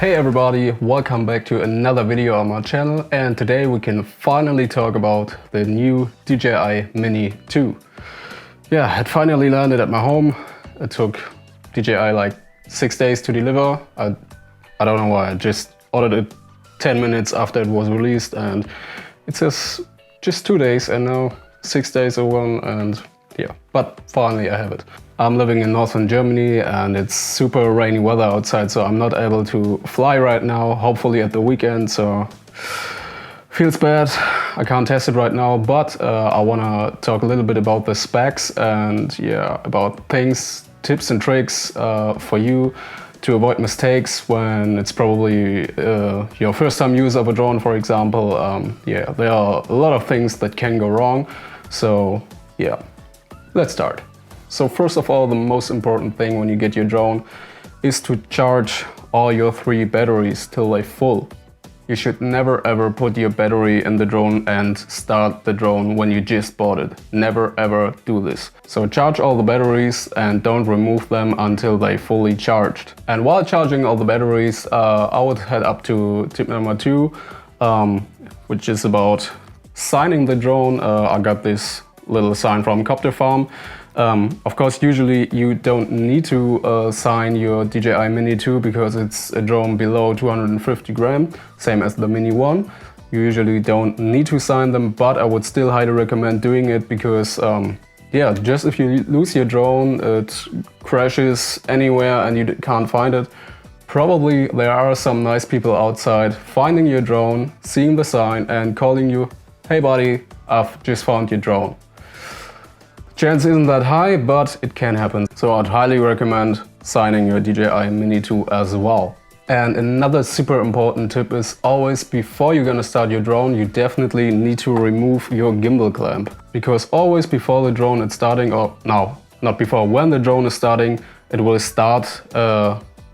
Hey everybody, welcome back to another video on my channel, and today we can finally talk about the new DJI Mini 2. Yeah, it finally landed at my home. It took DJI like 6 days to deliver. I don't know why, I just ordered it 10 minutes after it was released and it says just 2 days and now 6 days are gone, and yeah, but finally I have it. I'm living in northern Germany and it's super rainy weather outside, so I'm not able to fly right now, hopefully at the weekend, so feels bad. I can't test it right now, but I want to talk a little bit about the specs and yeah, about things, tips and tricks for you to avoid mistakes when it's probably your first time use of a drone, for example. Yeah, there are a lot of things that can go wrong, so yeah, let's start. So first of all, the most important thing when you get your drone is to charge all your 3 batteries till they're full. You should never ever put your battery in the drone and start the drone when you just bought it. Never ever do this. So charge all the batteries and don't remove them until they're fully charged. And while charging all the batteries, I would head up to tip number 2, which is about signing the drone. I got this little sign from Copter Farm. Of course, usually you don't need to sign your DJI Mini 2 because it's a drone below 250 gram, same as the Mini 1. You usually don't need to sign them, but I would still highly recommend doing it because yeah, just if you lose your drone, it crashes anywhere and you can't find it, probably there are some nice people outside finding your drone, seeing the sign and calling you, "Hey buddy, I've just found your drone." Chance isn't that high, but it can happen. So I'd highly recommend signing your DJI Mini 2 as well. And another super important tip is always before you're gonna start your drone, you definitely need to remove your gimbal clamp. Because always before the drone is starting, or no, not before, when the drone is starting, it will start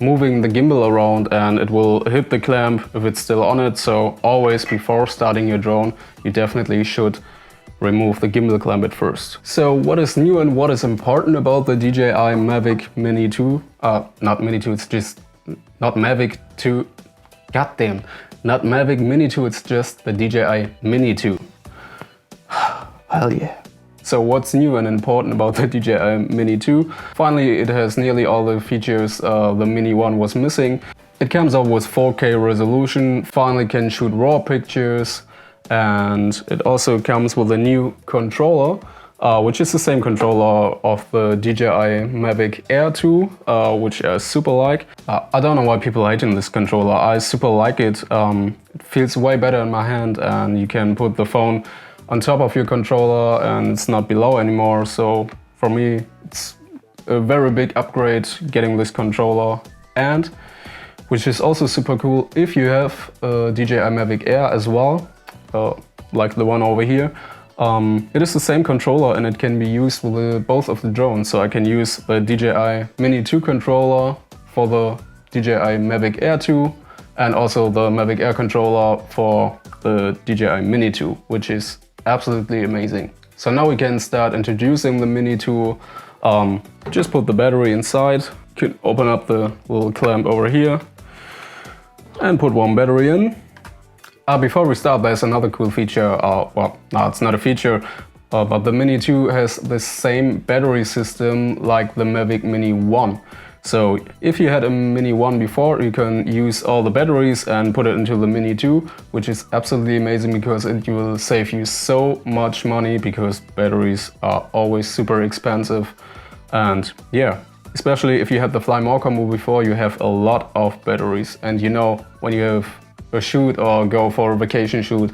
moving the gimbal around and it will hit the clamp if it's still on it. So always before starting your drone, you definitely should remove the gimbal clamp at first. So what is new and what is important about the DJI Mavic Mini 2? Not Mini 2, it's just not Mavic 2. Goddamn, not Mavic Mini 2, it's just the DJI Mini 2. Hell yeah. So what's new and important about the DJI Mini 2? Finally, it has nearly all the features the Mini 1 was missing. It comes out with 4K resolution, finally can shoot RAW pictures, and it also comes with a new controller, which is the same controller of the DJI Mavic Air 2, which I super like. I don't know why people hate this controller. I super like it. It feels way better in my hand and you can put the phone on top of your controller and it's not below anymore. So for me, it's a very big upgrade getting this controller. And which is also super cool, if you have a DJI Mavic Air as well, like the one over here. It is the same controller and it can be used with both of the drones. So I can use the DJI Mini 2 controller for the DJI Mavic Air 2 and also the Mavic Air controller for the DJI Mini 2, which is absolutely amazing. So now we can start introducing the Mini 2. Just put the battery inside, could open up the little clamp over here and put one battery in. Before we start, there's another cool feature, well, no, it's not a feature, but the Mini 2 has the same battery system like the Mavic Mini 1. So if you had a Mini 1 before, you can use all the batteries and put it into the Mini 2, which is absolutely amazing because it will save you so much money because batteries are always super expensive. And yeah, especially if you had the Fly More combo before, you have a lot of batteries. And you know, when you have a shoot or go for a vacation shoot,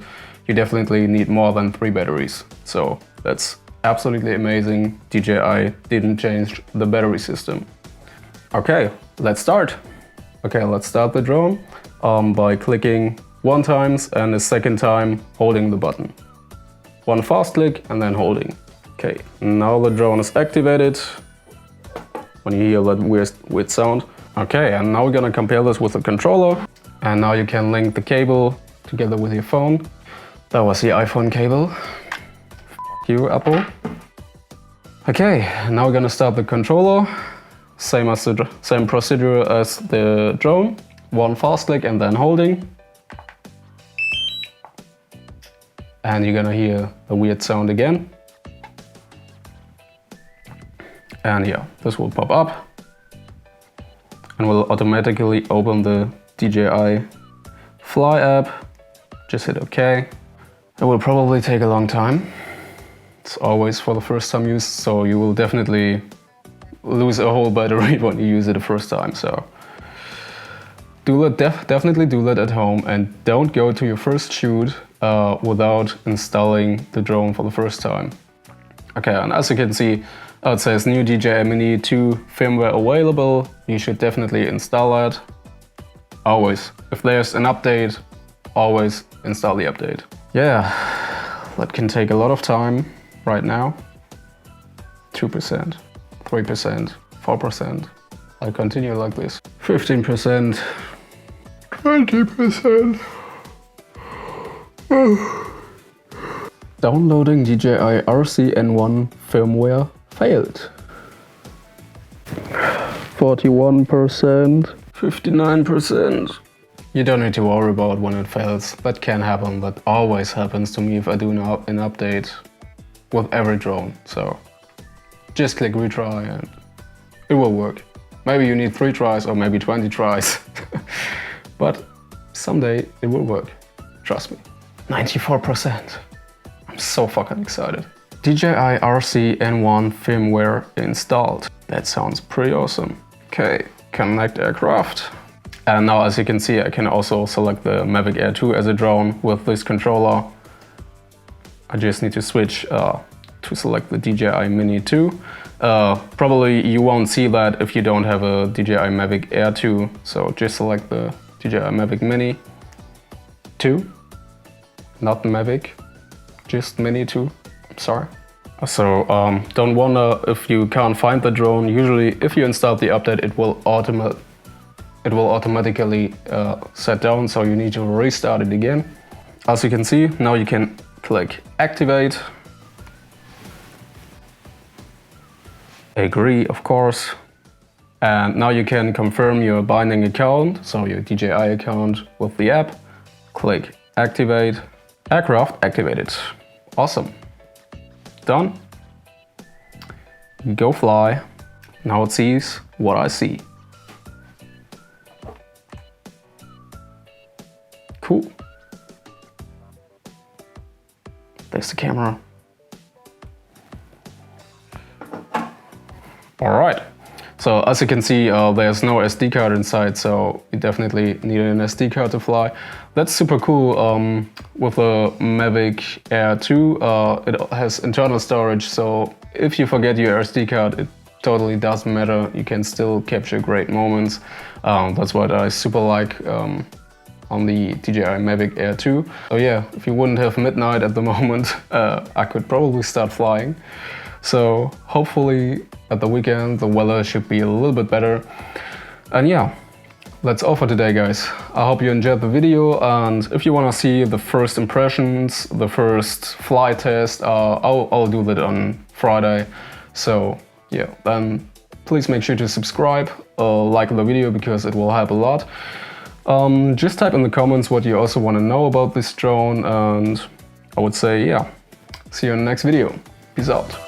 you definitely need more than 3 batteries. So that's absolutely amazing. DJI didn't change the battery system. Okay, let's start. Okay, let's start the drone by clicking 1 time and a second time holding the button. 1 fast click and then holding. Okay, now the drone is activated. When you hear that weird sound. Okay, and now we're gonna compare this with the controller. And now you can link the cable together with your phone. That was the iPhone cable. F you, Apple. Okay, now we're gonna start the controller. Same procedure as the drone. one fast click and then holding. And you're gonna hear a weird sound again. And yeah, this will pop up and will automatically open the DJI Fly app. Just hit OK. It will probably take a long time. It's always for the first time use, so you will definitely lose a whole battery when you use it the first time. So definitely do that at home, and don't go to your first shoot without installing the drone for the first time. Okay, and as you can see, it says new DJI Mini 2 firmware available. You should definitely install that. Always. If there's an update, always install the update. Yeah, that can take a lot of time right now. 2%, 3%, 4%. I'll continue like this. 15%, 20%. Downloading DJI RCN1 firmware failed. 41%, 59%. You don't need to worry about when it fails. That can happen. That always happens to me if I do an update with every drone. So just click retry and it will work. Maybe you need 3 tries or maybe 20 tries. But someday it will work. Trust me. 94%. I'm so fucking excited. DJI RCN1 firmware installed. That sounds pretty awesome. Okay, connect aircraft. And now, as you can see, I can also select the Mavic Air 2 as a drone with this controller. I just need to switch to select the DJI Mini 2. Probably you won't see that if you don't have a DJI Mavic Air 2. So just select the DJI Mavic Mini 2. Not Mavic, just Mini 2, sorry. So don't wonder if you can't find the drone. Usually if you install the update, it will automatically set down, so you need to restart it again. As you can see, now you can click activate. Agree, of course. And now you can confirm your binding account, so your DJI account with the app. Click activate. Aircraft activated. Awesome. Done. Go fly. Now it sees what I see. Cool. There's the camera. All right. So as you can see, there's no SD card inside, so you definitely need an SD card to fly. That's super cool. With the Mavic Air 2, it has internal storage, so if you forget your SD card, it totally doesn't matter. You can still capture great moments. That's what I super like on the DJI Mavic Air 2. So yeah, if you wouldn't have midnight at the moment, I could probably start flying. So hopefully at the weekend the weather should be a little bit better. And yeah, that's all for today, guys. I hope you enjoyed the video, and if you want to see the first impressions, the first fly test, I'll do that on Friday. So yeah, then please make sure to subscribe, like the video, because it will help a lot. Just type in the comments what you also want to know about this drone, and I would say yeah, see you in the next video. Peace out.